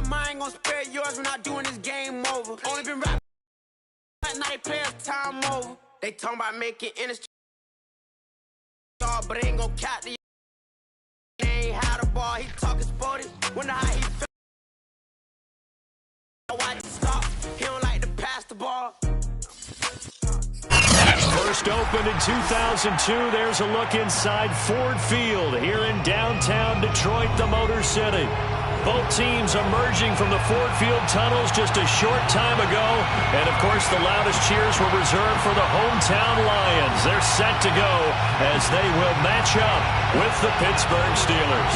mind, gonna spare yours. We're not doing this game over. Only been rapping, now they play us time over. They talking about making industry, but ain't gonna count the. They ain't had the ball, he talking sporty. Wonder how he feel. Why he stop? He don't like to pass the ball. First opened in 2002. There's a look inside Ford Field here in downtown Detroit, the Motor City. Both teams emerging from the Ford Field tunnels just a short time ago. And, of course, the loudest cheers were reserved for the hometown Lions. They're set to go as they will match up with the Pittsburgh Steelers.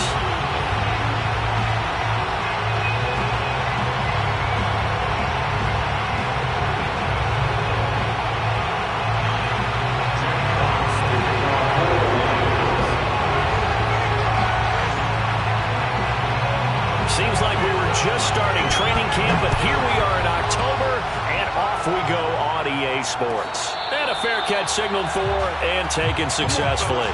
Seems like we were just starting training camp, but here we are in October, and off we go on EA Sports. And a fair catch signaled for and taken successfully.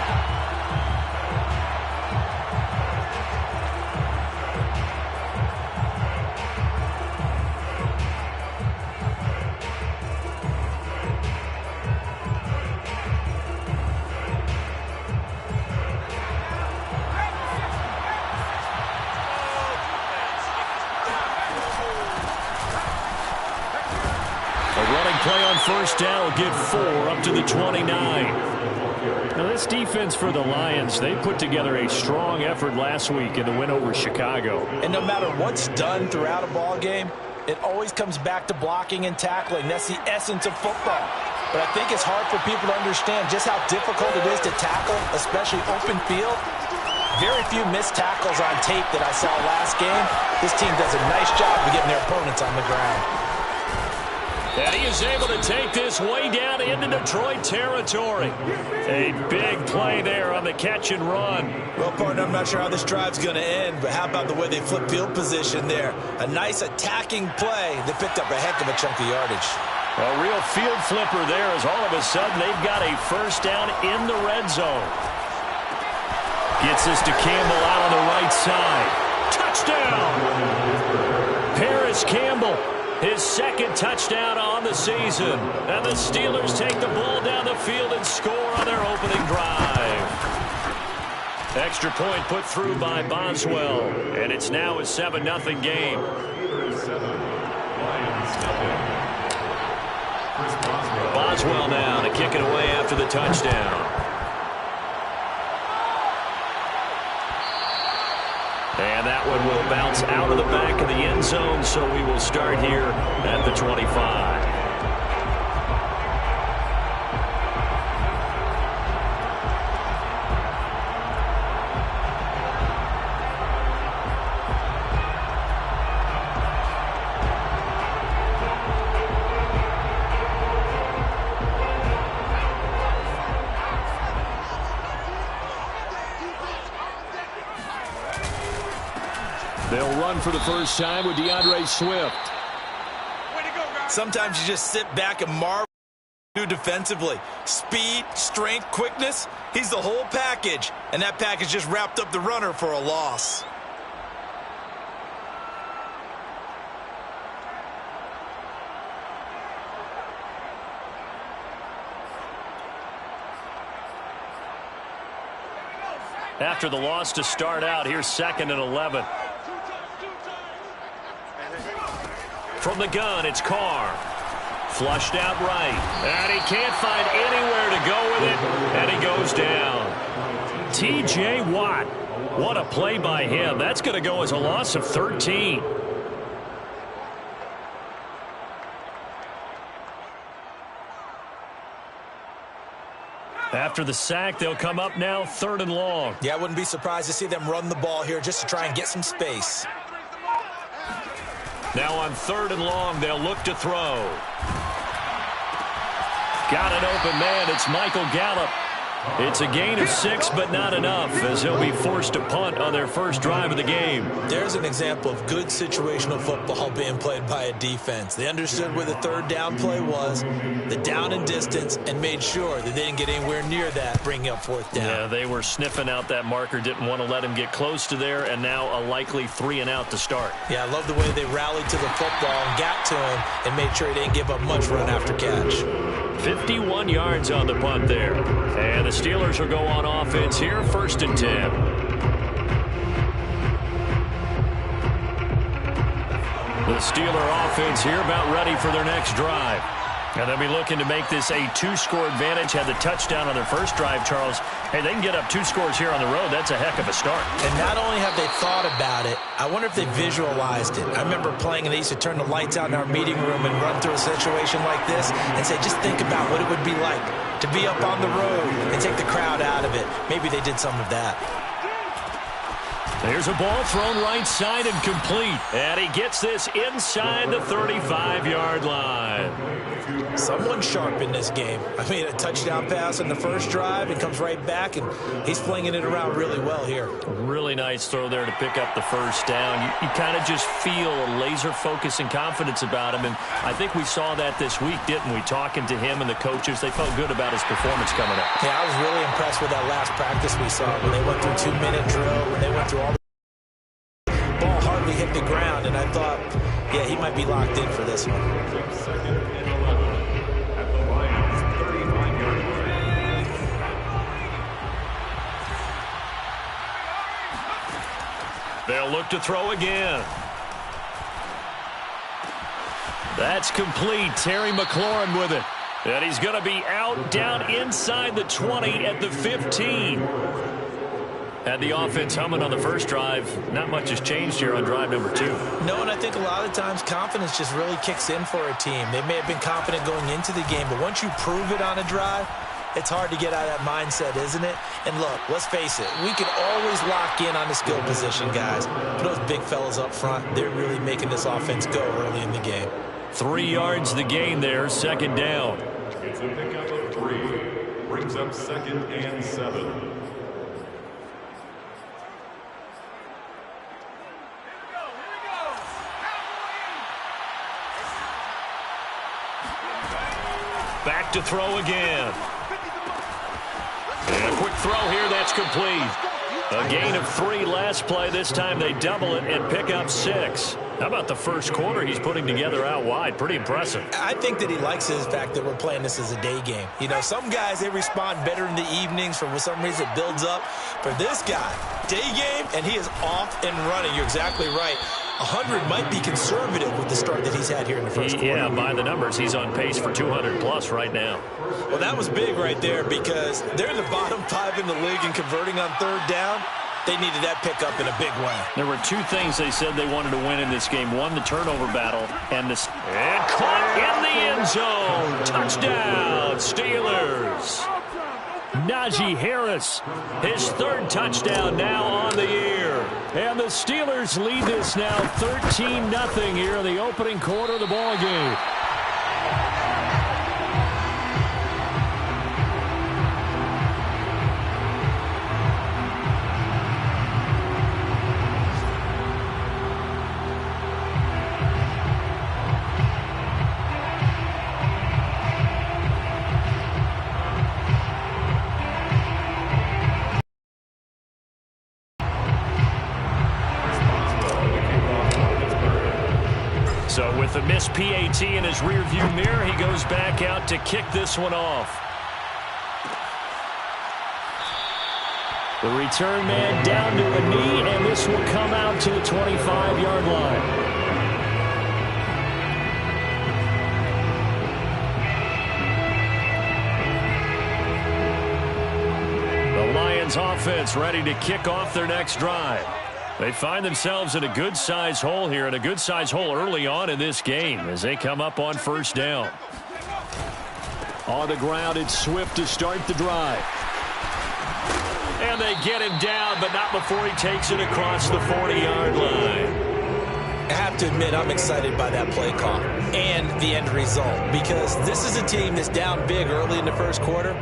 Play on first down will get 4 up to the 29. Now this defense for the Lions, they put together a strong effort last week in the win over Chicago. And no matter what's done throughout a ball game, it always comes back to blocking and tackling. That's the essence of football. But I think it's hard for people to understand just how difficult it is to tackle, especially open field. Very few missed tackles on tape that I saw last game. This team does a nice job of getting their opponents on the ground. And he is able to take this way down into Detroit territory. A big play there on the catch and run. Well, partner, I'm not sure how this drive's going to end, but how about the way they flip field position there? A nice attacking play that picked up a heck of a chunk of yardage. A real field flipper there as all of a sudden they've got a first down in the red zone. Gets this to Campbell out on the right side. Touchdown! Paris Campbell. His second touchdown on the season. And the Steelers take the ball down the field and score on their opening drive. Extra point put through by Boswell. And it's now a 7-0 game. Boswell now to kick it away after the touchdown. And that one will bounce out of the back of the end zone, so we will start here at the 25. They'll run for the first time with DeAndre Swift. Sometimes you just sit back and marvel defensively. Speed, strength, quickness, he's the whole package. And that package just wrapped up the runner for a loss. After the loss to start out, here's 2nd and 11. From the gun, it's Carr. Flushed out right. And he can't find anywhere to go with it. And he goes down. T.J. Watt. What a play by him. That's going to go as a loss of 13. After the sack, they'll come up now 3rd and long. Yeah, I wouldn't be surprised to see them run the ball here just to try and get some space. Now on 3rd and long, they'll look to throw. Got an open man. It's Michael Gallup. It's a gain of 6, but not enough, as they'll be forced to punt on their first drive of the game. There's an example of good situational football being played by a defense. They understood where the third down play was, the down and distance, and made sure that they didn't get anywhere near that, bringing up fourth down. Yeah, they were sniffing out that marker, didn't want to let him get close to there, and now a likely 3-and-out to start. Yeah, I love the way they rallied to the football and got to him and made sure he didn't give up much run after catch. 51 yards on the punt there. And the Steelers will go on offense here, 1st and 10. The Steeler offense here about ready for their next drive. And they'll be looking to make this a 2-score advantage. Had the touchdown on their first drive, Charles. Hey, they can get up 2 scores here on the road. That's a heck of a start. And not only have they thought about it, I wonder if they visualized it. I remember playing, and they used to turn the lights out in our meeting room and run through a situation like this and say, just think about what it would be like to be up on the road and take the crowd out of it. Maybe they did some of that. There's a ball thrown right side and complete. And he gets this inside the 35-yard line. Someone sharp in this game. I mean, a touchdown pass in the first drive and comes right back, and he's flinging it around really well here. Really nice throw there to pick up the first down. You kind of just feel a laser focus and confidence about him, and I think we saw that this week, didn't we? Talking to him and the coaches, they felt good about his performance coming up. Yeah, I was really impressed with that last practice we saw when they went through 2-minute drill, when they went through all the ball hardly hit the ground, and I thought, yeah, he might be locked in for this one. They'll look to throw again. That's complete. Terry McLaurin with it. And he's going to be out down inside the 20 at the 15. Had the offense humming on the first drive. Not much has changed here on drive number 2. No, and I think a lot of times confidence just really kicks in for a team. They may have been confident going into the game, but once you prove it on a drive, it's hard to get out of that mindset, isn't it? And look, let's face it, we can always lock in on the skill position, guys. But those big fellas up front, they're really making this offense go early in the game. 3 yards the gain there, 2nd down. It's a pickup of 3. Brings up 2nd and 7. Back to throw again. And a quick throw here, that's complete. A gain of 3 last play. This time they double it and pick up 6. How about the first quarter he's putting together out wide? Pretty impressive. I think that he likes the fact that we're playing this as a day game. You know, some guys, they respond better in the evenings. For some reason, it builds up. For this guy, day game, and he is off and running. You're exactly right. 100 might be conservative with the start that he's had here in the first quarter. Yeah, by the numbers, he's on pace for 200-plus right now. Well, that was big right there because they're in the bottom 5 in the league in converting on third down. They needed that pickup in a big way. There were 2 things they said they wanted to win in this game. One, the turnover battle, and caught in the end zone. Touchdown, Steelers. Najee Harris, his 3rd touchdown now on the year. And the Steelers lead this now 13-0 here in the opening quarter of the ball game. So with the missed PAT in his rearview mirror, he goes back out to kick this one off. The return man down to a knee, and this will come out to the 25-yard line. The Lions offense ready to kick off their next drive. They find themselves in a good-sized hole here, and a good-sized hole early on in this game as they come up on first down. On the ground, it's Swift to start the drive. And they get him down, but not before he takes it across the 40-yard line. I have to admit, I'm excited by that play call and the end result because this is a team that's down big early in the first quarter.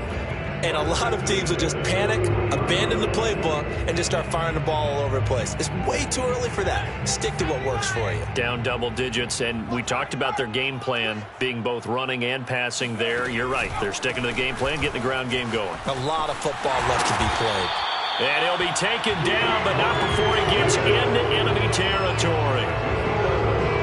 And a lot of teams will just panic, abandon the playbook, and just start firing the ball all over the place. It's way too early for that. Stick to what works for you. Down double digits, and we talked about their game plan being both running and passing there. You're right. They're sticking to the game plan, getting the ground game going. A lot of football left to be played. And he'll be taken down, but not before he gets into enemy territory.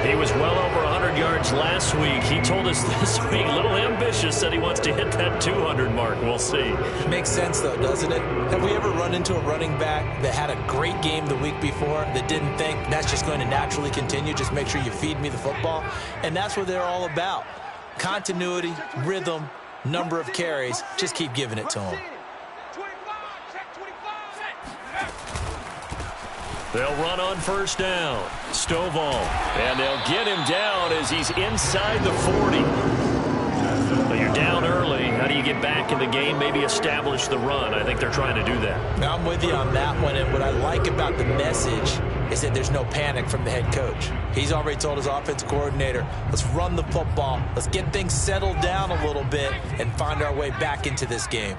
He was well over 100 yards last week. He told us this week, a little ambitious, said he wants to hit that 200 mark. We'll see. Makes sense, though, doesn't it? Have we ever run into a running back that had a great game the week before that didn't think that's just going to naturally continue? Just make sure you feed me the football. And that's what they're all about. Continuity, rhythm, number of carries. Just keep giving it to him. They'll run on first down. Stovall. And they'll get him down as he's inside the 40. But you're down early. How do you get back in the game? Maybe establish the run. I think they're trying to do that. Now, I'm with you on that one. And what I like about the message is that there's no panic from the head coach. He's already told his offensive coordinator, let's run the football. Let's get things settled down a little bit and find our way back into this game.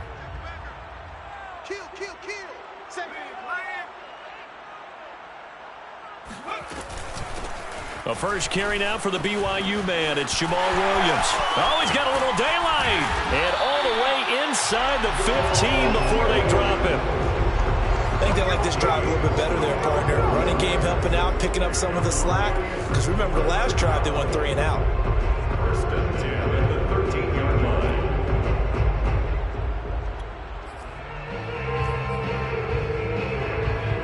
A first carry now for the BYU man. It's Jamal Williams. Oh, he's got a little daylight. And all the way inside the 15 before they drop him. I think they like this drive a little bit better there, partner. Running game helping out, picking up some of the slack. Because remember, the last drive they went 3 and out. First and 10 at the 13-yard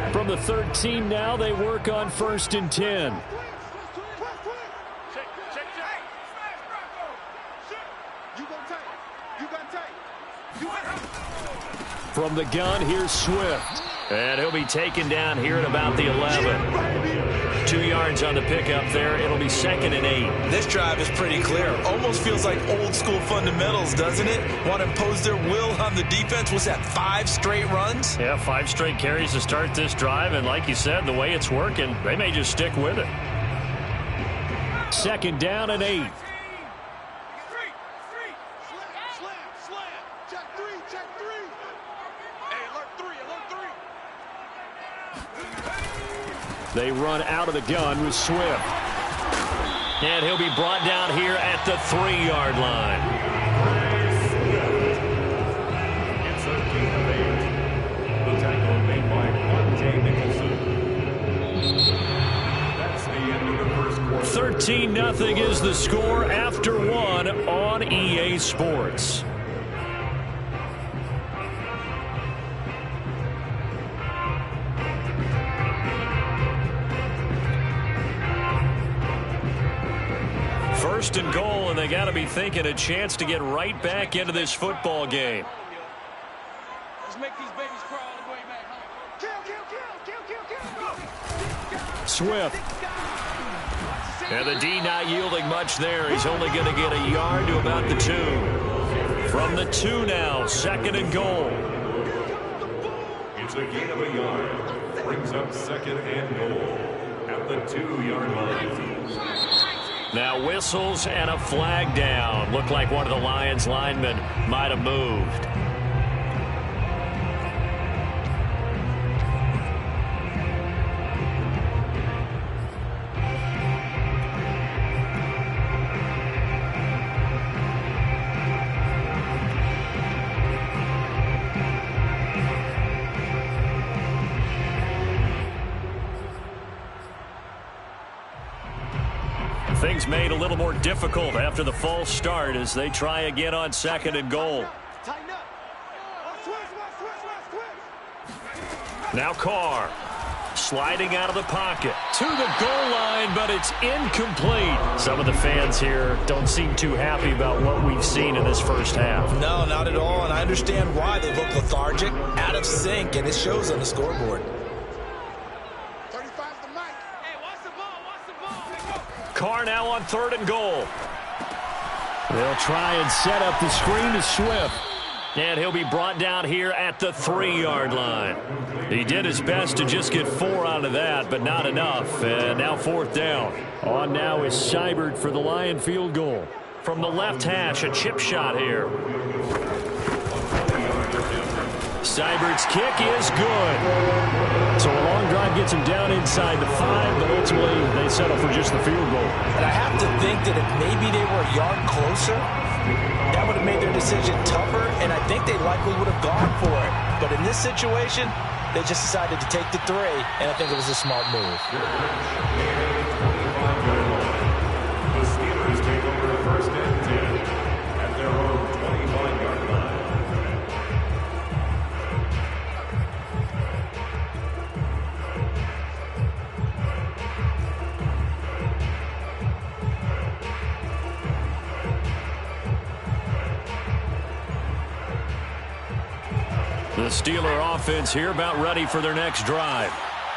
line. From the 13 now, they work on first and 10. From the gun, here's Swift. And he'll be taken down here at about the 11. 2 yards on the pickup there. It'll be 2nd and 8. This drive is pretty clear. Almost feels like old school fundamentals, doesn't it? Want to impose their will on the defense. Was that 5 straight runs? Yeah, 5 straight carries to start this drive. And like you said, the way it's working, they may just stick with it. 2nd down and 8. They run out of the gun with Swift. And he'll be brought down here at the 3-yard line. It's a gain of 8. The tackle made by Quante Nicholson. That's the end of the first quarter. 13-0 is the score after 1 on EA Sports. First and goal, and they got to be thinking a chance to get right back into this football game. Let's make these babies crawl all the way back home. Kill. Swift. And the D not yielding much there. He's only going to get a yard to about the 2. From the 2 now, 2nd and goal. It's a gain of a yard. Brings up 2nd and goal at the 2-yard line. Now whistles and a flag down. Looked like one of the Lions linemen might have moved. Things made a little more difficult after the false start as they try again on 2nd and goal. Now Carr sliding out of the pocket to the goal line, but it's incomplete. Some of the fans here don't seem too happy about what we've seen in this first half. No, not at all, and I understand why. They look lethargic, out of sync, and it shows on the scoreboard. Carr now on 3rd and goal. They'll try and set up the screen to Swift. And he'll be brought down here at the 3-yard line. He did his best to just get 4 out of that, but not enough. And now 4th down. On now is Seibert for the Lion field goal. From the left hash, a chip shot here. Seibert's kick is good. So a long drive gets him down inside the 5, but ultimately they settle for just the field goal. And I have to think that if maybe they were a yard closer, that would have made their decision tougher, and I think they likely would have gone for it. But in this situation, they just decided to take the 3, and I think it was a smart move. The Steelers take over the 1st and 10 at their own 25-yard line. The Steeler offense here about ready for their next drive.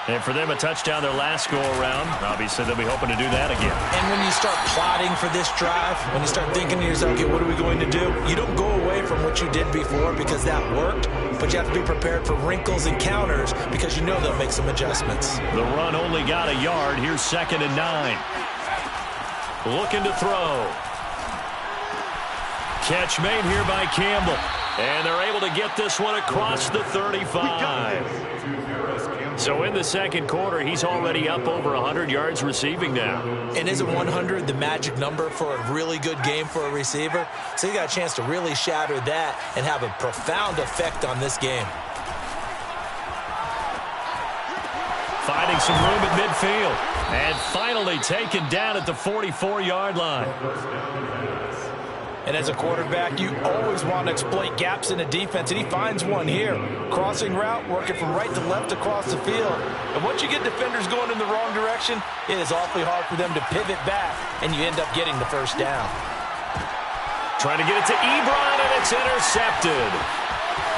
And for them, a touchdown their last go-around. Obviously, they'll be hoping to do that again. And when you start plotting for this drive, when you start thinking to yourself, okay, what are we going to do? You don't go away from what you did before because that worked, but you have to be prepared for wrinkles and counters because you know they'll make some adjustments. The run only got a yard. Here's 2nd and 9. Looking to throw. Catch made here by Campbell. And they're able to get this one across the 35. So in the second quarter, he's already up over 100 yards receiving now. And isn't 100 the magic number for a really good game for a receiver? So you got a chance to really shatter that and have a profound effect on this game. Finding some room at midfield. And finally taken down at the 44-yard line. And as a quarterback, you always want to exploit gaps in a defense, and he finds one here. Crossing route, working from right to left across the field. And once you get defenders going in the wrong direction, it is awfully hard for them to pivot back, and you end up getting the first down. Trying to get it to Ebron, and it's intercepted.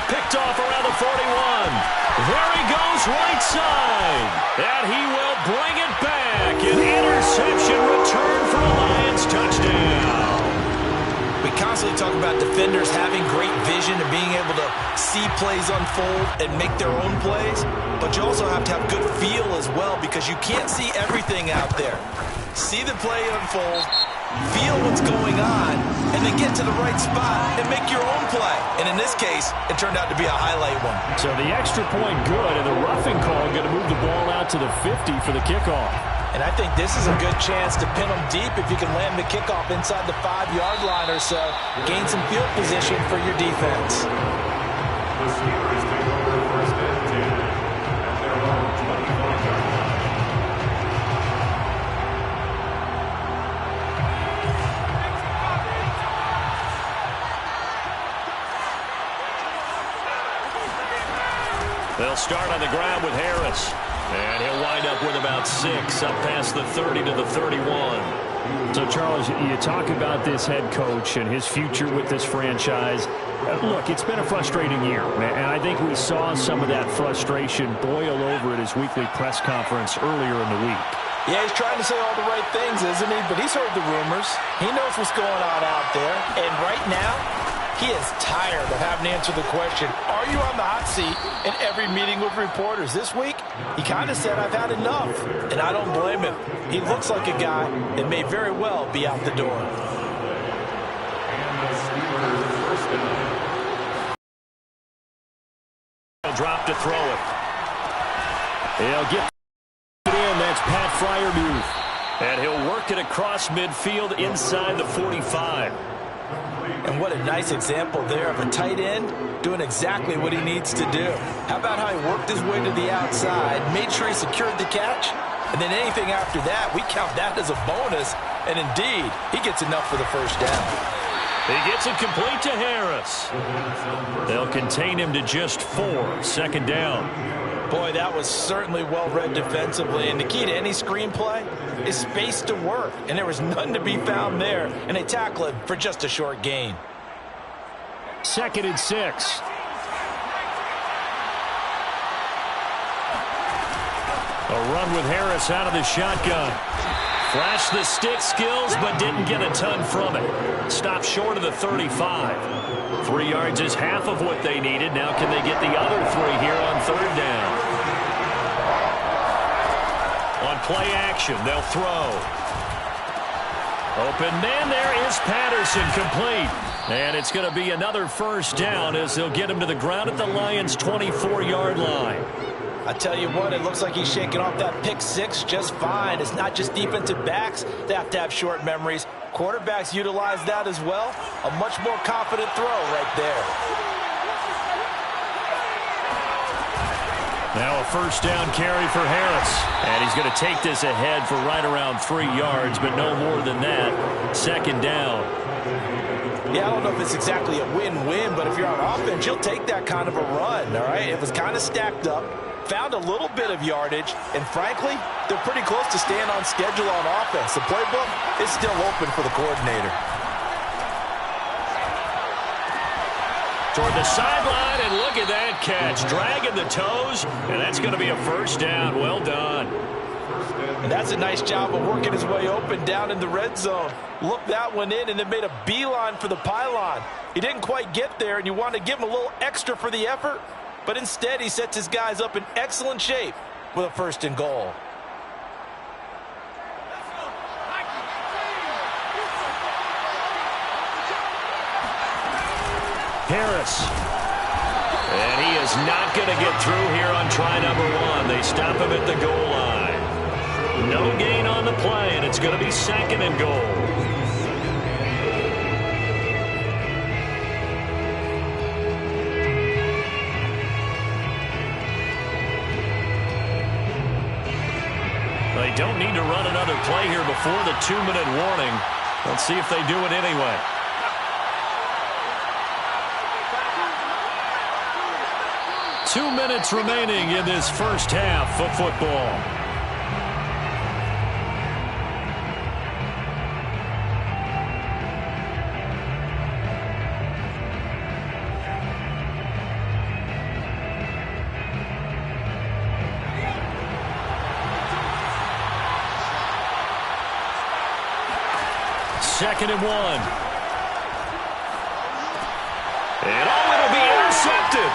Picked off around the 41. There he goes, right side. And he will bring it back. An interception return for a Lions touchdown. We constantly talk about defenders having great vision and being able to see plays unfold and make their own plays, but you also have to have good feel as well because you can't see everything out there. See the play unfold, feel what's going on, and then get to the right spot and make your own play. And in this case, it turned out to be a highlight one. So the extra point good, and the roughing call going to move the ball out to the 50 for the kickoff. And I think this is a good chance to pin them deep if you can land the kickoff inside the 5-yard line or so. Gain some field position for your defense. The Steelers take over 1st and 10 at their own 25-yard line. They'll start on the ground with Harris. And he'll wind up with about 6 up past the 30 to the 31. So, Charles, you talk about this head coach and his future with this franchise. Look, it's been a frustrating year, and I think we saw some of that frustration boil over at his weekly press conference earlier in the week. Yeah, he's trying to say all the right things, isn't he? But he's heard the rumors. He knows what's going on out there. And right now, he is tired of having to answer the question, are you on the hot seat in every meeting with reporters? This week, he kind of said, I've had enough. And I don't blame him. He looks like a guy that may very well be out the door. And the Steelers first down. He'll drop to throw it. He'll get it in. That's Pat Freiermuth. And he'll work it across midfield inside the 45. And what a nice example there of a tight end doing exactly what he needs to do. How about how he worked his way to the outside, made sure he secured the catch, and then anything after that, we count that as a bonus. And indeed, he gets enough for the first down. He gets it complete to Harris. They'll contain him to just 4. 2nd down. Boy, that was certainly well-read defensively. And the key to any screenplay is space to work. And there was none to be found there. And they tackle it for just a short gain. 2nd and 6. A run with Harris out of the shotgun. Flashed the stick skills, but didn't get a ton from it. Stopped short of the 35. 3 yards is half of what they needed. Now can they get the other 3 here on 3rd down? On play action, they'll throw. Open man, there is Patterson, complete. And it's going to be another first down as they'll get him to the ground at the Lions' 24-yard line. I tell you what, it looks like he's shaking off that pick six just fine. It's not just defensive backs that have to have short memories. Quarterbacks utilize that as well. A much more confident throw right there. Now a first down carry for Harris. And he's going to take this ahead for right around 3 yards, but no more than that. Second down. Yeah, I don't know if it's exactly a win-win, but if you're on offense, you'll take that kind of a run, all right? It was kind of stacked up, found a little bit of yardage, and frankly, they're pretty close to staying on schedule on offense. The playbook is still open for the coordinator. Toward the sideline, and look at that catch. Dragging the toes, and that's going to be a first down. Well done. And that's a nice job of working his way open down in the red zone. Looked that one in and then made a beeline for the pylon. He didn't quite get there, and you want to give him a little extra for the effort, but instead he sets his guys up in excellent shape with a first and goal. Harris. And he is not going to get through here on try number 1. They stop him at the goal line. No gain on the play, and it's going to be second and goal. They don't need to run another play here before the 2-minute warning. Let's see if they do it anyway. Two minutes remaining in this first half of football. Second and 1. And it'll be intercepted.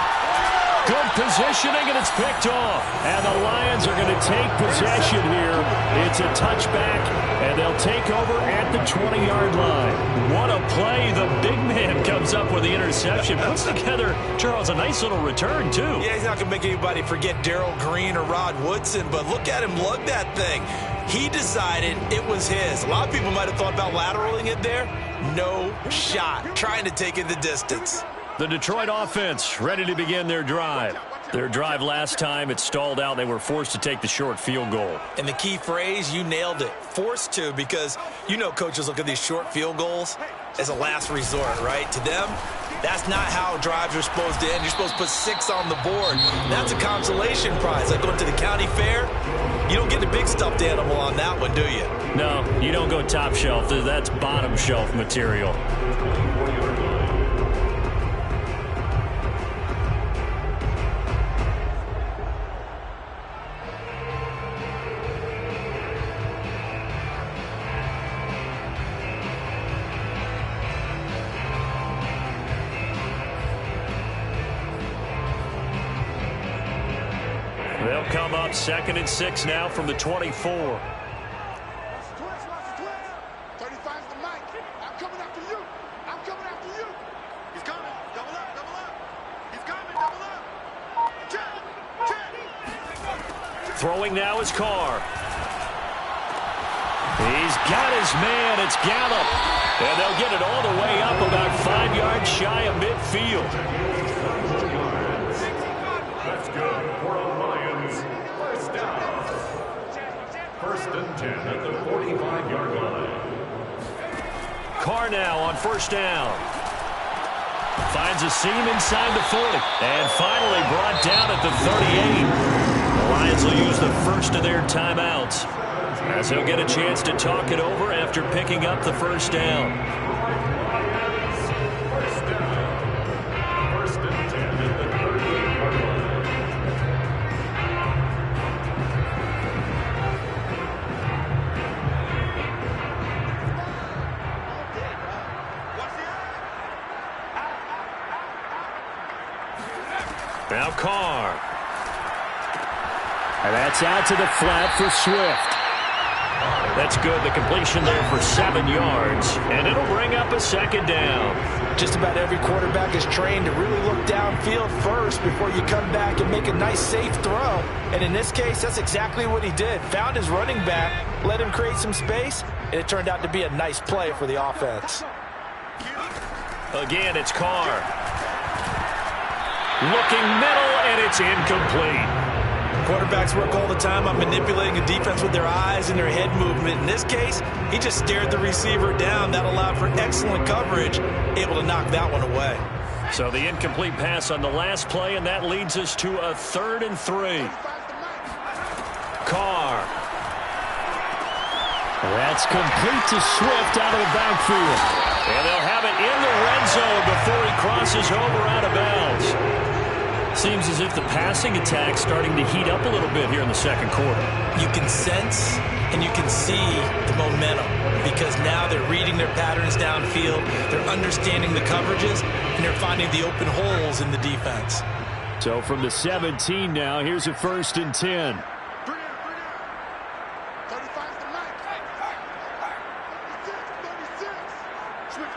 Good positioning, and it's picked off. And the Lions are going to take possession here. It's a touchback, and they'll take over at the 20-yard line. What a play. The big man comes up with the interception. Puts together, Charles, a nice little return, too. Yeah, he's not going to make anybody forget Darrell Green or Rod Woodson, but look at him lug that thing. He decided it was his. A lot of people might have thought about lateraling it there. No shot. Trying to take it the distance. The Detroit offense ready to begin their drive. Their drive last time, it stalled out. They were forced to take the short field goal. And the key phrase, you nailed it. Forced to, because you know coaches look at these short field goals as a last resort, right? To them, that's not how drives are supposed to end. You're supposed to put 6 on the board. That's a consolation prize. Like going to the county fair, you don't get the big stuffed animal on that one, do you? No, you don't go top shelf. That's bottom shelf material. They'll come up 2nd and 6 now from the 24. 35's the mic. I'm coming after you. I'm coming after you. He's coming. Double up, double up. He's coming, double up. Check, check. Throwing now is Carr. He's got his man. It's Gallup. And they'll get it all the way up about 5 yards shy of midfield. That's good for the Lions. First down. First and 10 at the 45-yard line. Carr now on first down. Finds a seam inside the 40. And finally brought down at the 38. The Lions will use the first of their timeouts, as he'll get a chance to talk it over after picking up the first down. First down. First and 10 at the 38-yard line. Now Carr. And that's out to the flat for Swift. That's good. The completion there for 7 yards, and it'll bring up a second down. Just about every quarterback is trained to really look downfield first before you come back and make a nice, safe throw. And in this case, that's exactly what he did. Found his running back, let him create some space, and it turned out to be a nice play for the offense. Again, it's Carr. Looking middle, and it's incomplete. Quarterbacks work all the time on manipulating a defense with their eyes and their head movement. In this case, he just stared the receiver down. That allowed for excellent coverage, able to knock that one away. So the incomplete pass on the last play, and that leads us to a 3rd and 3. Carr. That's complete to Swift out of the backfield. And they'll have it in the red zone before he crosses over out of bounds. Seems as if the passing attack's starting to heat up a little bit here in the second quarter. You can sense and you can see the momentum because now they're reading their patterns downfield, they're understanding the coverages, and they're finding the open holes in the defense. So from the 17 now, here's a 1st and 10. 35's the mic. 36. Switch it.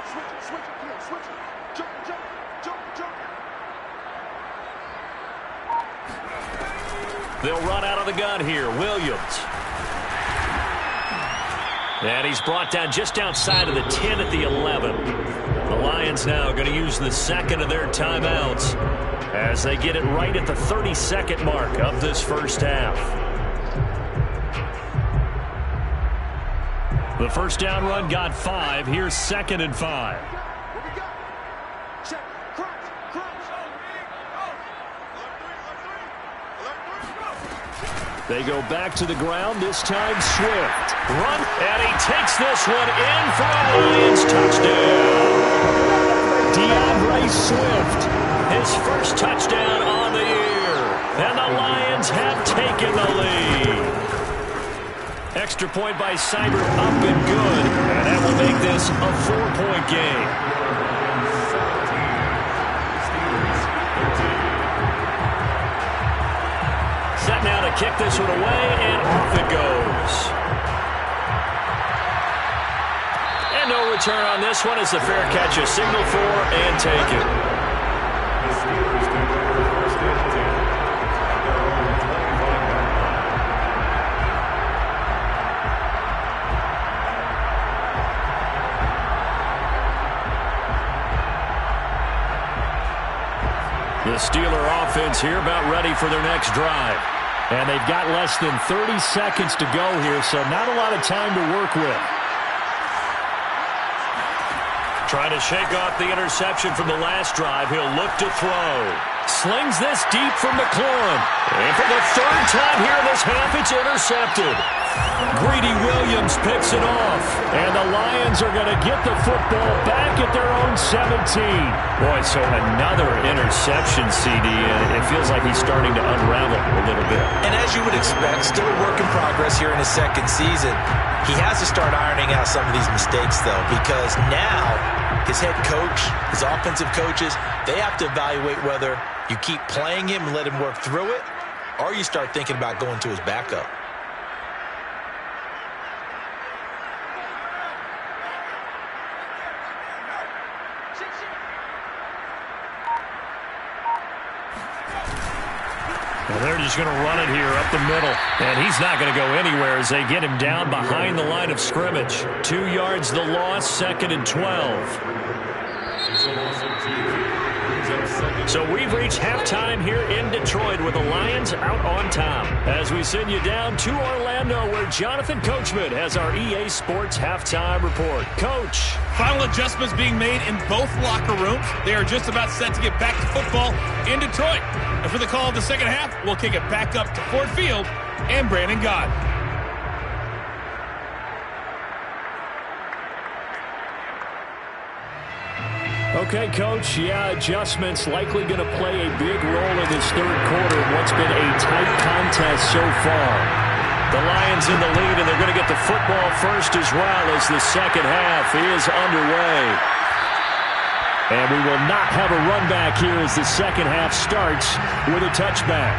Come on, switch it. Jump. They'll run out of the gun here. Williams. And he's brought down just outside of the 10 at the 11. The Lions now going to use the second of their timeouts as they get it right at the 32nd mark of this first half. The first down run got 5. Here's 2nd and 5. What we got? Check. Crunch. They go back to the ground, this time Swift. Run, and he takes this one in for a Lions touchdown. DeAndre Swift. His first touchdown on the year. And the Lions have taken the lead. Extra point by Seibert up and good. And that will make this a 4-point game. Set now to kick this one away, and off it goes. And no return on this one as the fair catch is signaled for and taken. The Steelers convert first and 10 at their own 25-yard line. The Steeler offense here about ready for their next drive. And they've got less than 30 seconds to go here, so not a lot of time to work with. Trying to shake off the interception from the last drive. He'll look to throw. Slings this deep from McLaurin. And for the 3rd time here in this half, it's intercepted. Greedy Williams picks it off. And the Lions are going to get the football back at their own 17. Boy, so another interception, CD, and it feels like he's starting to unravel a little bit. And as you would expect, still a work in progress here in his second season. He has to start ironing out some of these mistakes, though, because now his head coach, his offensive coaches, they have to evaluate whether you keep playing him and let him work through it, or you start thinking about going to his backup. Well, they're just going to run it here up the middle. And he's not going to go anywhere as they get him down behind the line of scrimmage. 2 yards the loss, 2nd and 12. So we've reached halftime here in Detroit with the Lions out on top. As we send you down to Orlando where Jonathan Coachman has our EA Sports halftime report. Coach. Final adjustments being made in both locker rooms. They are just about set to get back to football in Detroit. And for the call of the second half, we'll kick it back up to Ford Field and Brandon Gott. Okay, Coach, adjustments likely going to play a big role in this third quarter in what's been a tight contest so far. The Lions in the lead, and they're going to get the football first as well as the second half is underway. And we will not have a run back here as the second half starts with a touchback.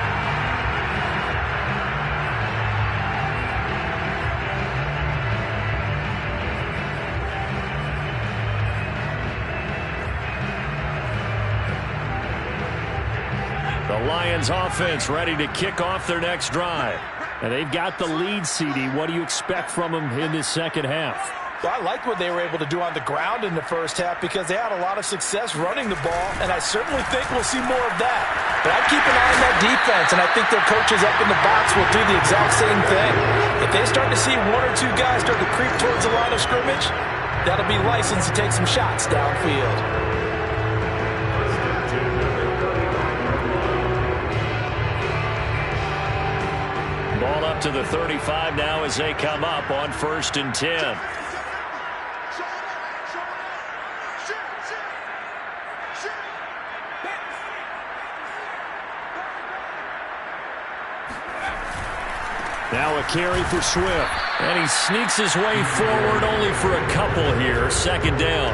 Lions offense ready to kick off their next drive. And they've got the lead, CD. What do you expect from them in this second half? Well, I like what they were able to do on the ground in the first half because they had a lot of success running the ball, and I certainly think we'll see more of that. But I'd keep an eye on that defense, and I think their coaches up in the box will do the exact same thing. If they start to see one or two guys start to creep towards the line of scrimmage, that'll be license to take some shots downfield. Ball up to the 35 now as they come up on 1st and 10. Now a carry for Swift. And he sneaks his way forward only for a couple here. 2nd down.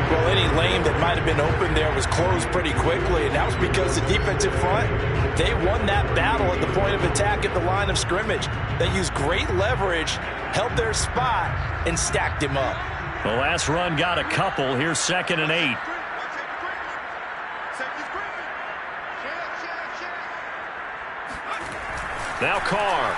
Well, any lane that might have been open there was closed pretty quickly, and that was because the defensive front, they won that battle at the point of attack at the line of scrimmage. They used great leverage, held their spot, and stacked him up. The last run got a couple. Here's 2nd and 8. Now Carr.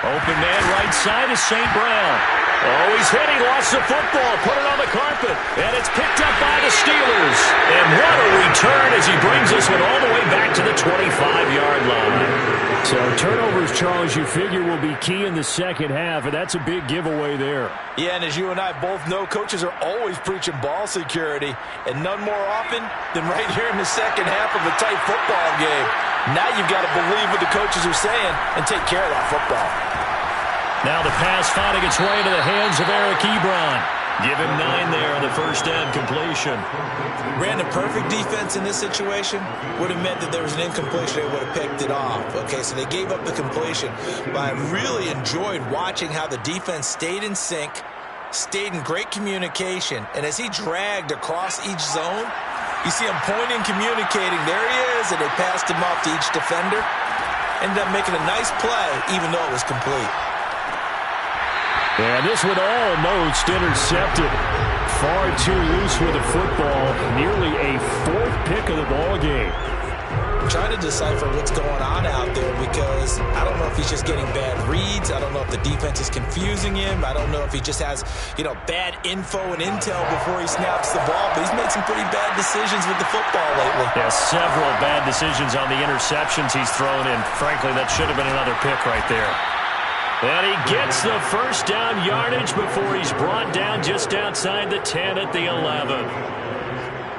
Open man right side is St. Brown. Oh, he's hit. He lost the football. Put it on the carpet. And it's picked up by the Steelers. And what a return as he brings this one all the way back to the 25-yard line. So turnovers, Charles, you figure will be key in the second half, and that's a big giveaway there. Yeah, and as you and I both know, coaches are always preaching ball security, and none more often than right here in the second half of a tight football game. Now you've got to believe what the coaches are saying and take care of that football. Now the pass finding its way into the hands of Eric Ebron. Give him 9 there on the first down completion. Brandon, perfect defense in this situation would have meant that there was an incompletion. They would have picked it off. Okay, so they gave up the completion. But I really enjoyed watching how the defense stayed in sync, stayed in great communication, and as he dragged across each zone, you see him pointing, communicating. There he is, and they passed him off to each defender. Ended up making a nice play, even though it was complete. And this one almost intercepted. Far too loose with the football. Nearly a 4th pick of the ball game. I'm trying to decipher what's going on out there because I don't know if he's just getting bad reads. I don't know if the defense is confusing him. I don't know if he just has, bad info and intel before he snaps the ball. But he's made some pretty bad decisions with the football lately. Yeah, several bad decisions on the interceptions he's thrown in. Frankly, that should have been another pick right there. And he gets the first down yardage before he's brought down just outside the 10 at the 11.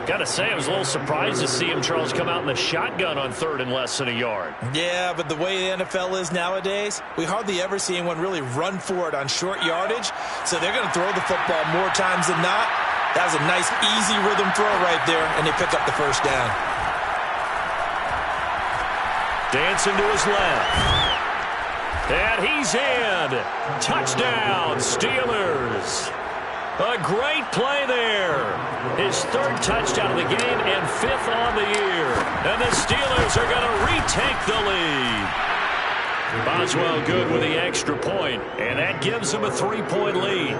Got to say, I was a little surprised to see him, Charles, come out in the shotgun on 3rd and less than a yard. Yeah, but the way the NFL is nowadays, we hardly ever see anyone really run for it on short yardage. So they're going to throw the football more times than not. That was a nice, easy rhythm throw right there, and they pick up the first down. Dancing to his left. And he's in. Touchdown, Steelers. A great play there. His 3rd touchdown of the game and 5th on the year. And the Steelers are going to retake the lead. Boswell good with the extra point, and that gives them a 3-point lead.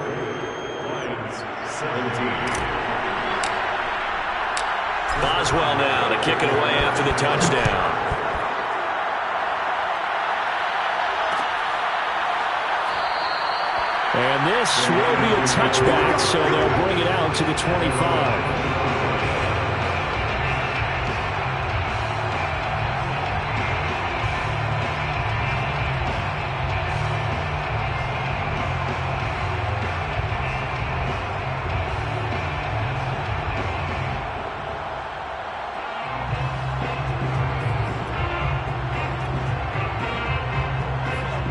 Boswell now to kick it away after the touchdown. And this will be a touchback, so they'll bring it out to the 25.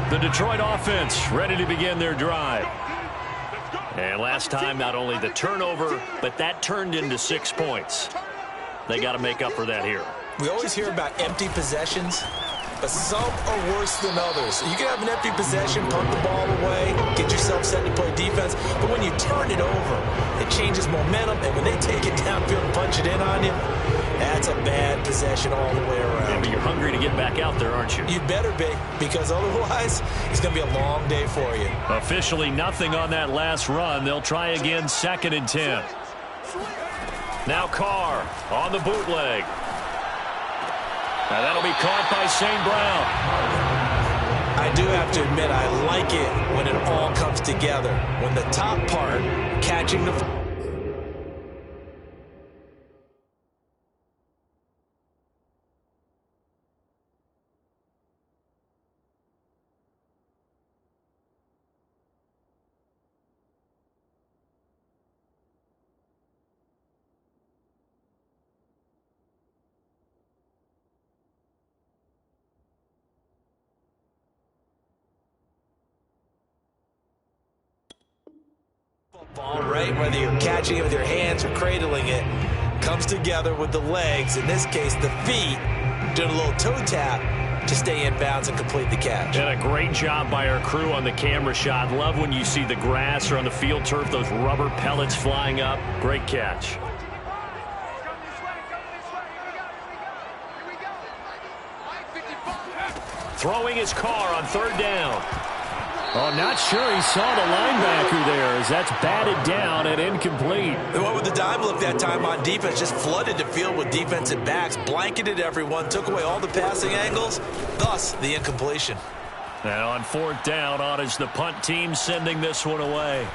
The Detroit offense ready to begin their drive. And last time, not only the turnover, but that turned into 6 points. They got to make up for that here. We always hear about empty possessions, but some are worse than others. You can have an empty possession, punt the ball away, get yourself set to play defense, but when you turn it over, it changes momentum, and when they take it downfield and punch it in on you, that's a bad possession all the way around. Yeah, but you're hungry to get back out there, aren't you? You better be, because otherwise, it's going to be a long day for you. Officially nothing on that last run. They'll try again, 2nd and 10. Now Carr on the bootleg. Now that'll be caught by St. Brown. I do have to admit, I like it when it all comes together. When the top part, catching the... ball, right? Whether you're catching it with your hands or cradling it, comes together with the legs, in this case the feet, doing a little toe tap to stay in bounds and complete the catch. And a great job by our crew on the camera shot. Love when you see the grass or on the field turf, those rubber pellets flying up. Great catch. Throwing his car on third down. Oh, not sure he saw the linebacker there as that's batted down and incomplete. They went with the dime look that time on defense, just flooded the field with defensive backs, blanketed everyone, took away all the passing angles, thus the incompletion. And on fourth down, on is the punt team sending this one away.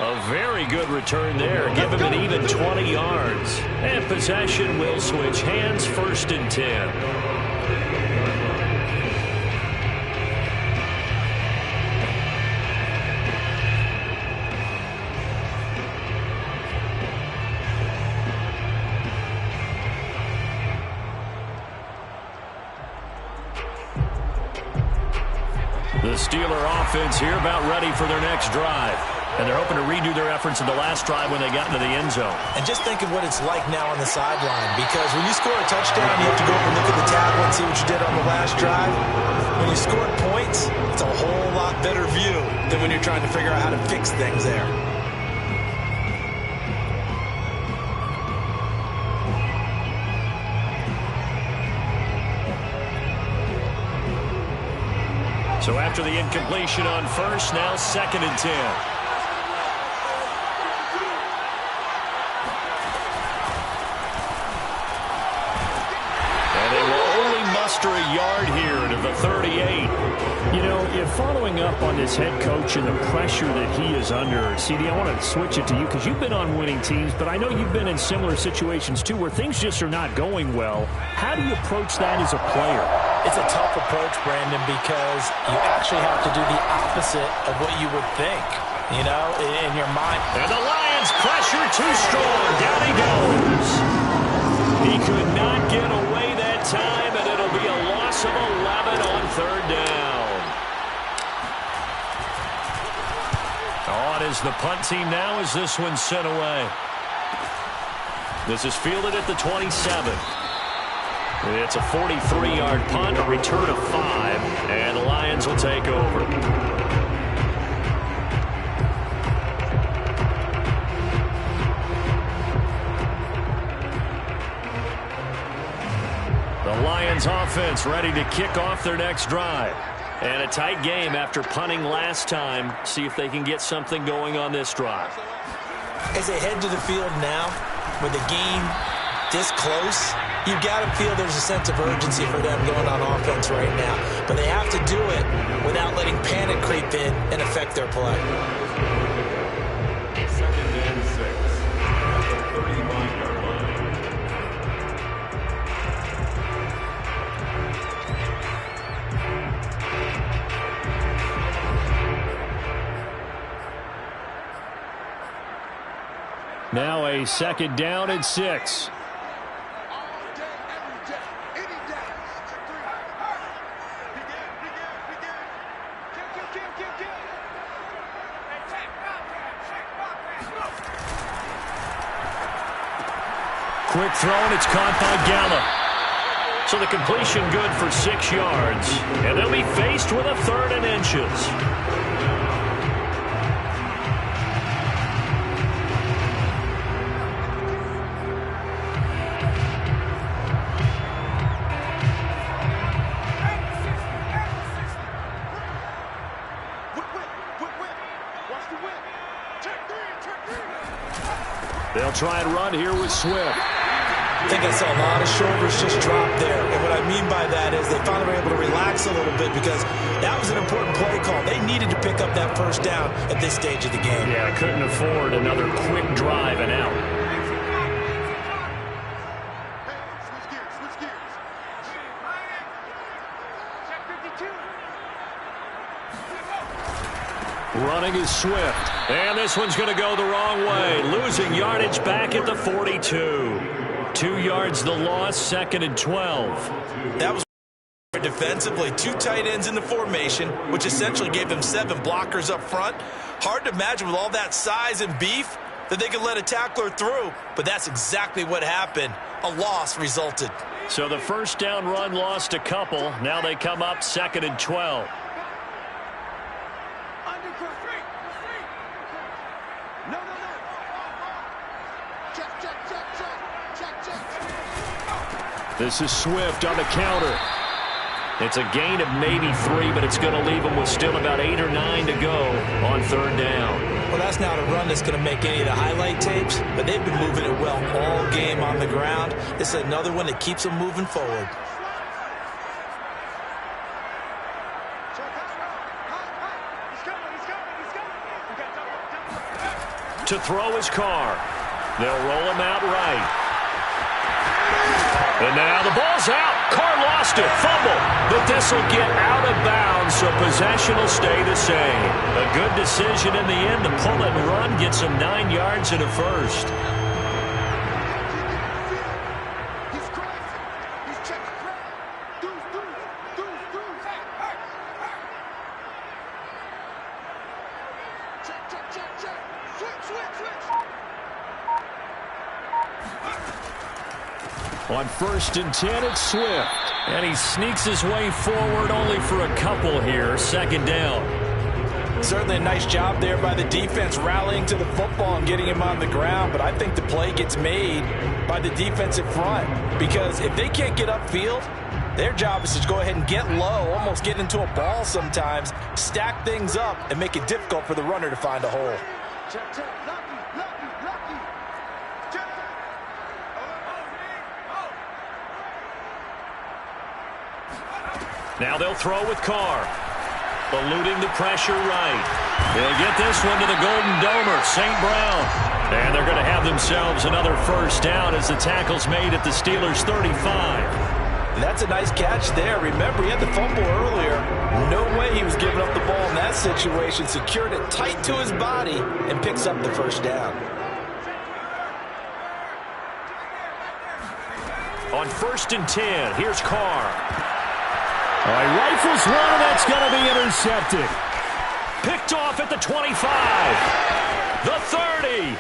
A very good return there. Give him an even 20 yards. And possession will switch hands, 1st and 10. The Steeler offense here about ready for their next drive. And they're hoping to redo their efforts in the last drive when they got into the end zone. And just think of what it's like now on the sideline, because when you score a touchdown, you have to go over and look at the table and see what you did on the last drive. When you score points, it's a whole lot better view than when you're trying to figure out how to fix things there. So after the incompletion on first, now 2nd and 10. A yard here to the 38. You know, following up on this head coach and the pressure that he is under, CD, I want to switch it to you because you've been on winning teams, but I know you've been in similar situations too where things just are not going well. How do you approach that as a player? It's a tough approach, Brandon, because you actually have to do the opposite of what you would think, you know, in your mind. And the Lions pressure too strong. Down he goes. He could not get away that time, and it'll be a loss of 11 on third down. On is the punt team now as this one's sent away. This is fielded at the 27. It's a 43-yard punt, a return of 5, and the Lions will take over. The Lions offense ready to kick off their next drive. And a tight game after punting last time. See if they can get something going on this drive. As they head to the field now, with the game this close, you've got to feel there's a sense of urgency for them going on offense right now. But they have to do it without letting panic creep in and affect their play. 2nd and 6 at the 35-yard line. Now a 2nd down and 6. Quick throw, and it's caught by Gallup. So the completion good for 6 yards. And they'll be faced with a 3rd and inches. Watch the whip. Check three. They'll try and run here with Swift. I think I saw a lot of shoulders just drop there. And what I mean by that is they finally were able to relax a little bit because that was an important play call. They needed to pick up that first down at this stage of the game. Yeah, couldn't afford another quick drive and out. Switch gears, switch gears. Check 52. Running is Swift. And this one's going to go the wrong way. Losing yardage back at the 42. 2 yards the loss, 2nd and 12. That was defensively. 2 tight ends in the formation, which essentially gave them 7 blockers up front. Hard to imagine with all that size and beef that they could let a tackler through, but that's exactly what happened. A loss resulted. So the first down run lost a couple. Now they come up 2nd and 12. No. Check. This is Swift on the counter. It's a gain of maybe 3, but it's going to leave them with still about 8 or 9 to go on 3rd down. Well, that's not a run that's going to make any of the highlight tapes, but they've been moving it well all game on the ground. This is another one that keeps them moving forward. To throw his Carr. They'll roll him out right. And now the ball's out. Carr lost it. Fumble. But this will get out of bounds, so possession will stay the same. A good decision in the end to pull and run, get some 9 yards and a first. He's crazy. He's checking crap. Deuce. Check. Switch. On 1st and 10, it's Swift. And he sneaks his way forward only for a couple here. 2nd down. Certainly a nice job there by the defense rallying to the football and getting him on the ground, but I think the play gets made by the defensive front because if they can't get upfield, their job is to go ahead and get low, almost get into a ball sometimes, stack things up, and make it difficult for the runner to find a hole. Check. Lucky. Check. Now they'll throw with Carr. Eluding the pressure right. They'll get this one to the Golden Domer, St. Brown. And they're going to have themselves another first down as the tackle's made at the Steelers' 35. And that's a nice catch there. Remember, he had the fumble earlier. No way he was giving up the ball in that situation. Secured it tight to his body and picks up the first down. On 1st and 10, here's Carr. All right, rifles one, and that's going to be intercepted. Picked off at the 25. The 30.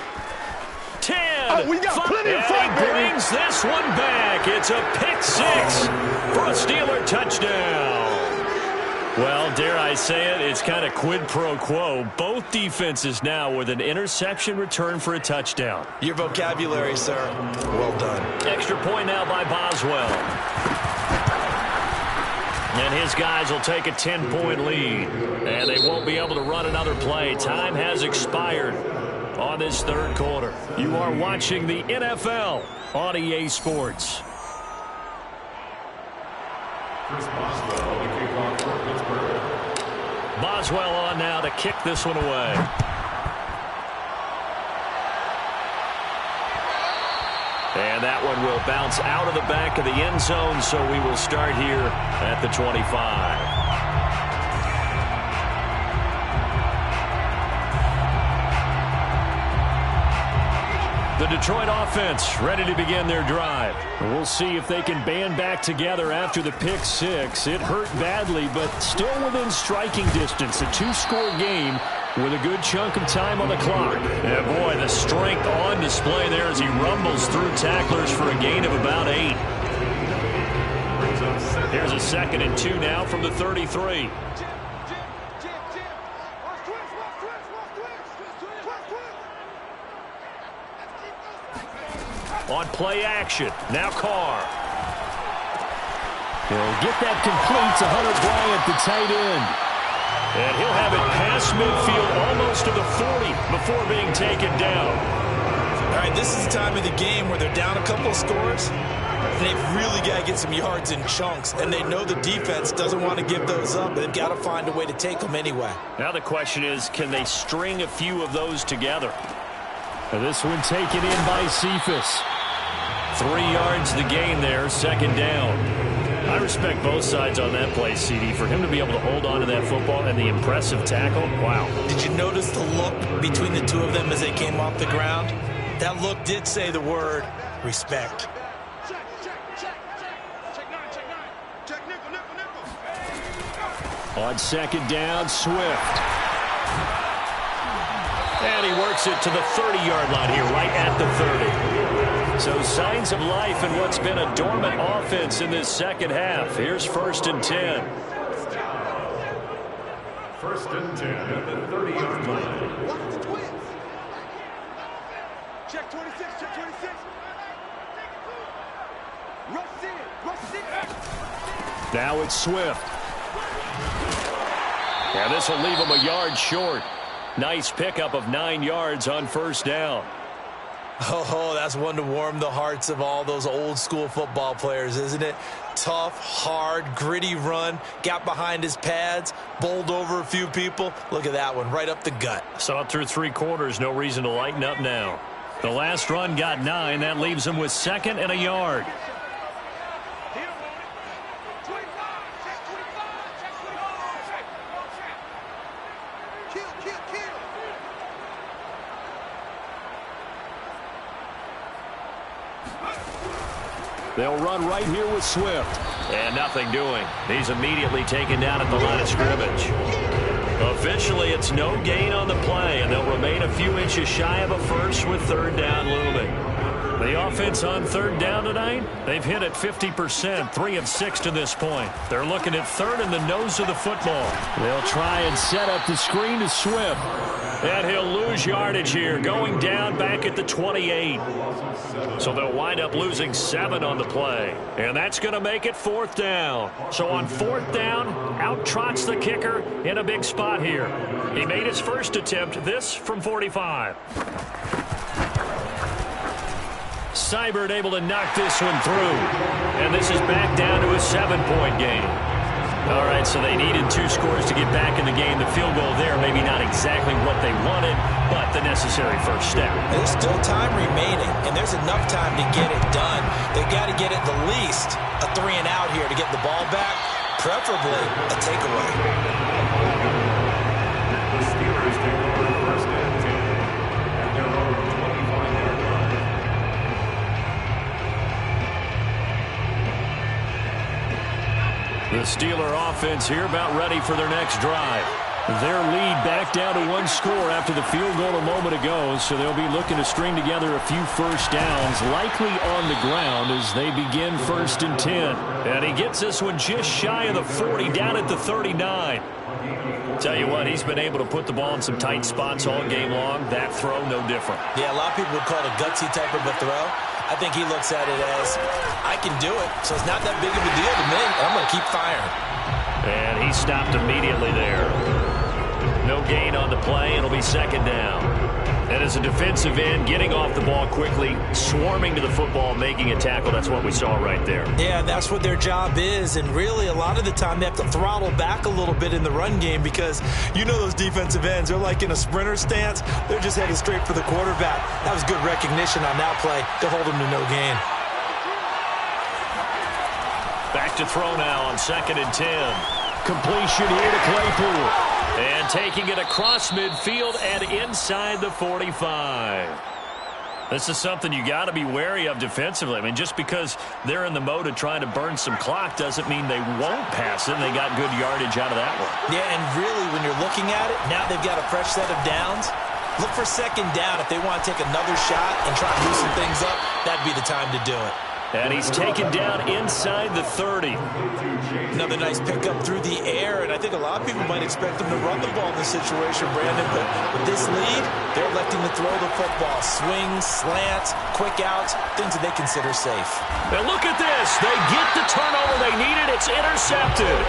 10. We got plenty of fun, baby. Brings this one back. It's a pick 6 for a Steeler touchdown. Well, dare I say it, it's kind of quid pro quo. Both defenses now with an interception return for a touchdown. Your vocabulary, sir. Well done. Extra point now by Boswell. And his guys will take a 10-point lead. And they won't be able to run another play. Time has expired on this 3rd quarter. You are watching the NFL on EA Sports. Chris Boswell, the kickoff for Pittsburgh. Boswell on now to kick this one away. And that one will bounce out of the back of the end zone, so we will start here at the 25. The Detroit offense ready to begin their drive. We'll see if they can band back together after the pick 6. It hurt badly, but still within striking distance. A 2-score game with a good chunk of time on the clock. And boy, the strength on display there as he rumbles through tacklers for a gain of about 8. Here's a 2nd and 2 now from the 33. On play action, now Carr. He'll get that complete to Hunter Bryant, the tight end. And he'll have it past midfield almost to the 40 before being taken down. right, this is the time of the game where they're down a couple of scores, and they've really got to get some yards in chunks, and they know the defense doesn't want to give those up, but they've got to find a way to take them anyway. Now the question is, can they string a few of those together? And this one taken in by Cephas. 3 yards the gain there, second down. I respect both sides on that play, CD. For him to be able to hold on to that football and the impressive tackle, wow. Did you notice the look between the two of them as they came off the ground? That look did say the word respect. On second down, Swift. And he works it to the 30-yard line here, right at the 30. So signs of life in what's been a dormant offense in this second half. Here's 1st and 10. 1st and 10 at the 30-yard line. Watch the twins. Check 26, check 26. Rush in, rush in. Now it's Swift. Yeah, this will leave him a yard short. Nice pickup of 9 yards on 1st down. Oh, that's one to warm the hearts of all those old school football players, isn't it? Tough, hard, gritty run. Got behind his pads, bowled over a few people. Look at that one, right up the gut. Saw it through 3 quarters. No reason to lighten up now. The last run got 9. That leaves him with 2nd and a yard. They'll run right here with Swift. And nothing doing. He's immediately taken down at the line of scrimmage. Officially, it's no gain on the play, and they'll remain a few inches shy of a first with 3rd down looming. The offense on 3rd down tonight, they've hit it 50%, 3 of 6 to this point. They're looking at 3rd in the nose of the football. They'll try and set up the screen to Swift. And he'll lose yardage here, going down back at the 28. So they'll wind up losing 7 on the play. And that's going to make it 4th down. So on 4th down, out trots the kicker in a big spot here. He made his first attempt, this from 45. Seibert able to knock this one through. And this is back down to a 7-point game. All right, so they needed 2 scores to get back in the game. The field goal there, maybe not exactly what they wanted, but the necessary first step. There's still time remaining, and there's enough time to get it done. They've got to get at the least a 3 and out here to get the ball back, preferably a takeaway. The Steelers take over 1st and 10 at their own 25-yard line. The Steeler offense here about ready for their next drive. Their lead back down to 1 score after the field goal a moment ago, so they'll be looking to string together a few first downs, likely on the ground as they begin 1st and 10. And he gets this one just shy of the 40, down at the 39. Tell you what, he's been able to put the ball in some tight spots all game long. That throw, no different. Yeah, a lot of people would call it a gutsy type of a throw. I think he looks at it as, I can do it, so it's not that big of a deal to me. I'm going to keep firing. And he stopped immediately there. No gain on the play. It'll be 2nd down. And as a defensive end, getting off the ball quickly, swarming to the football, making a tackle, that's what we saw right there. Yeah, that's what their job is, and really a lot of the time they have to throttle back a little bit in the run game because you know those defensive ends, they're like in a sprinter stance. They're just headed straight for the quarterback. That was good recognition on that play to hold him to no gain. Back to throw now on 2nd and 10. Completion here to Claypool. And taking it across midfield and inside the 45. This is something you got to be wary of defensively. I mean, just because they're in the mode of trying to burn some clock doesn't mean they won't pass it. They got good yardage out of that one. Yeah, and really when you're looking at it, now they've got a fresh set of downs. Look for 2nd down. If they want to take another shot and try to loosen things up, that'd be the time to do it. And he's taken down inside the 30. Another nice pickup through the air, and I think a lot of people might expect him to run the ball in this situation, Brandon, but with this lead, they're electing to throw the football. Swings, slants, quick outs, things that they consider safe. And look at this. They get the turnover they needed. It's intercepted.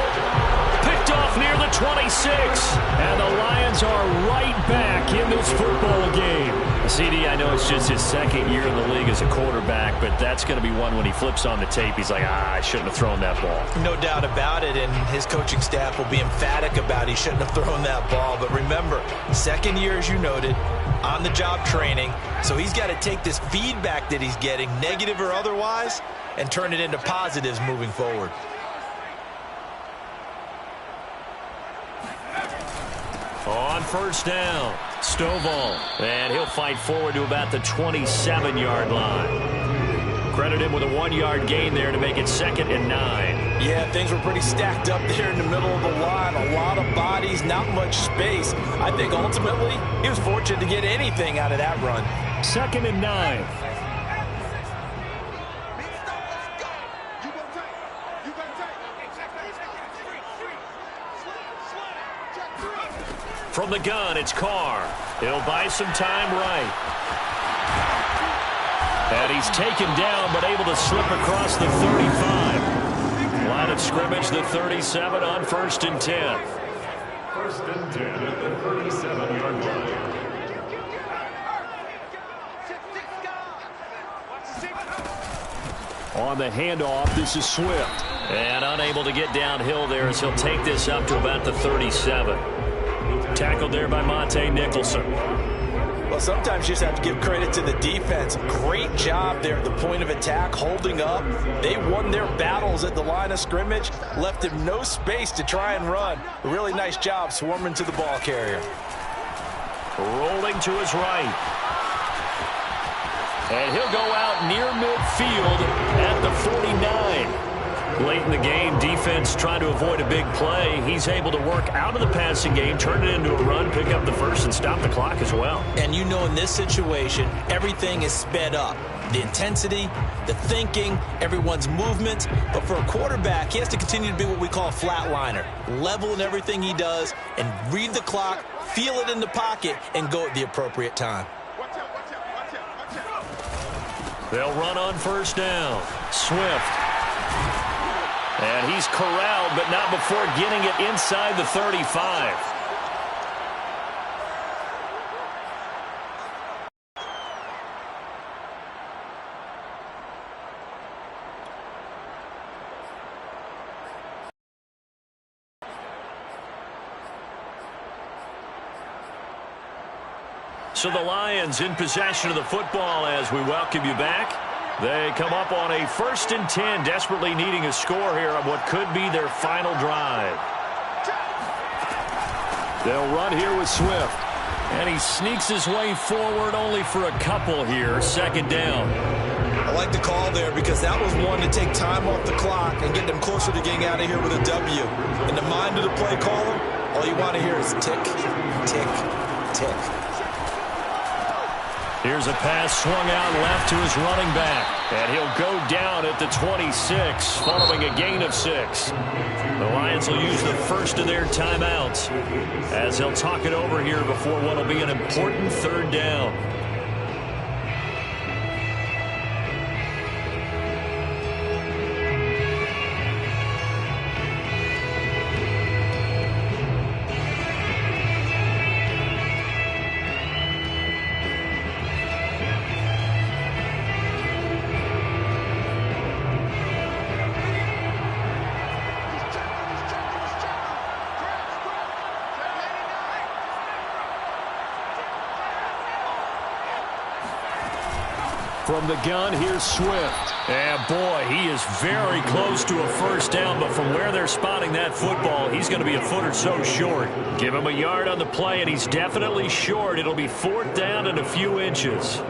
Picked off near the 26. And the Lions are right back in this football game. CD, I know it's just his second year in the league as a quarterback, but that's going to be one when he flips on the tape, he's like, I shouldn't have thrown that ball. No doubt about it, and his coaching staff will be emphatic about he shouldn't have thrown that ball. But remember, second year, as you noted, on-the-job training, so he's got to take this feedback that he's getting, negative or otherwise, and turn it into positives moving forward. On first down, Stovall, and he'll fight forward to about the 27-yard line. Credit him with a 1-yard gain there to make it 2nd and 9. Yeah, things were pretty stacked up there in the middle of the line. A lot of bodies, not much space. I think ultimately he was fortunate to get anything out of that run. 2nd and 9. From the gun, it's Carr. He'll buy some time right. And he's taken down, but able to slip across the 35. Line of scrimmage, the 37 on 1st and 10. 1st and 10 at the 37-yard line. On the handoff, this is Swift. And unable to get downhill there as he'll take this up to about the 37. Tackled there by Monte Nicholson. Well, sometimes you just have to give credit to the defense. Great job there at the point of attack, holding up. They won their battles at the line of scrimmage, left him no space to try and run. A really nice job swarming to the ball carrier. Rolling to his right. And he'll go out near midfield at the 49. Late in the game, defense trying to avoid a big play. He's able to work out of the passing game, turn it into a run, pick up the first, and stop the clock as well. And you know in this situation, everything is sped up. The intensity, the thinking, everyone's movement. But for a quarterback, he has to continue to be what we call a flatliner. Level in everything he does and read the clock, feel it in the pocket, and go at the appropriate time. They'll run on first down. Swift. And he's corralled, but not before getting it inside the 35. So the Lions in possession of the football as we welcome you back. They come up on a 1st and 10, desperately needing a score here on what could be their final drive. They'll run here with Swift. And he sneaks his way forward only for a couple here. 2nd down. I like the call there because that was one to take time off the clock and get them closer to getting out of here with a W. In the mind of the play caller, all you want to hear is tick, tick, tick. Here's a pass swung out left to his running back. And he'll go down at the 26 following a gain of 6. The Lions will use the first of their timeouts as they'll talk it over here before what will be an important 3rd down. From the gun, here's Swift. And boy, he is very close to a 1st down, but from where they're spotting that football, he's going to be a foot or so short. Give him a yard on the play, and he's definitely short. It'll be 4th down and a few inches.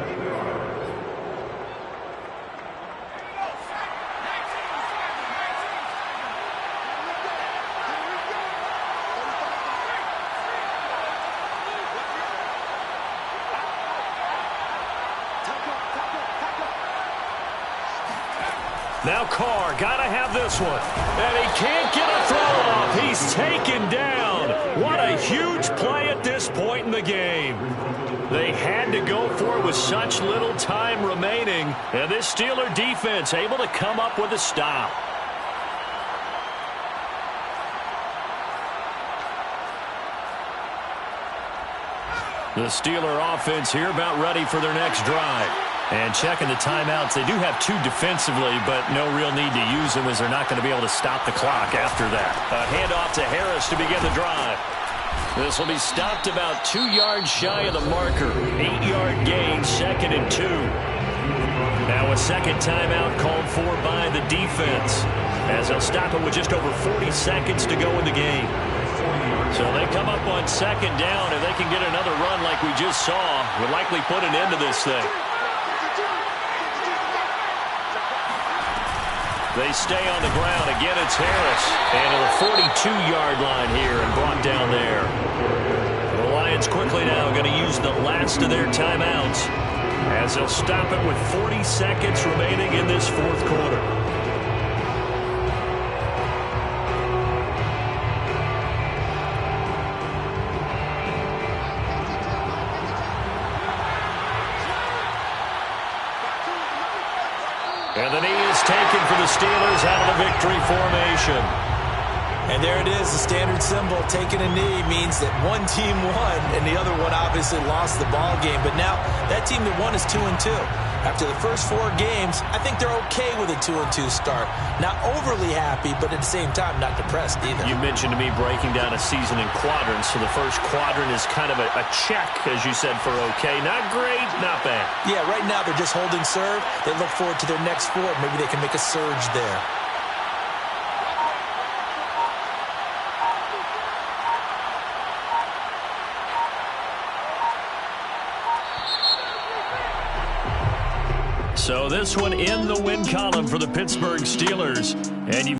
Now Carr, gotta have this one. And he can't get a throw off. He's taken down. What a huge play at this point in the game. They had to go for it with such little time remaining. And this Steeler defense able to come up with a stop. The Steeler offense here about ready for their next drive. And checking the timeouts, they do have 2 defensively, but no real need to use them as they're not going to be able to stop the clock after that. A handoff to Harris to begin the drive. This will be stopped about 2 yards shy of the marker. 8-yard gain, 2nd and 2. Now a second timeout called for by the defense, as they'll stop it with just over 40 seconds to go in the game. So they come up on 2nd down. If they can get another run like we just saw, would likely put an end to this thing. They stay on the ground. Again, it's Harris. And to the 42-yard line here and brought down there. The Lions quickly now going to use the last of their timeouts, as they'll stop it with 40 seconds remaining in this 4th quarter. And the knee is taken for the Steelers out of the victory formation. And there it is, the standard symbol. Taking a knee means that one team won and the other one obviously lost the ball game. But now that team that won is 2-2. After the first 4 games, I think they're okay with a 2-2 start. Not overly happy, but at the same time, not depressed either. You mentioned to me breaking down a season in quadrants. So the first quadrant is kind of a check, as you said, for okay. Not great, not bad. Yeah, right now they're just holding serve. They look forward to their next 4. Maybe they can make a surge there. So this one in the win column for the Pittsburgh Steelers. And you've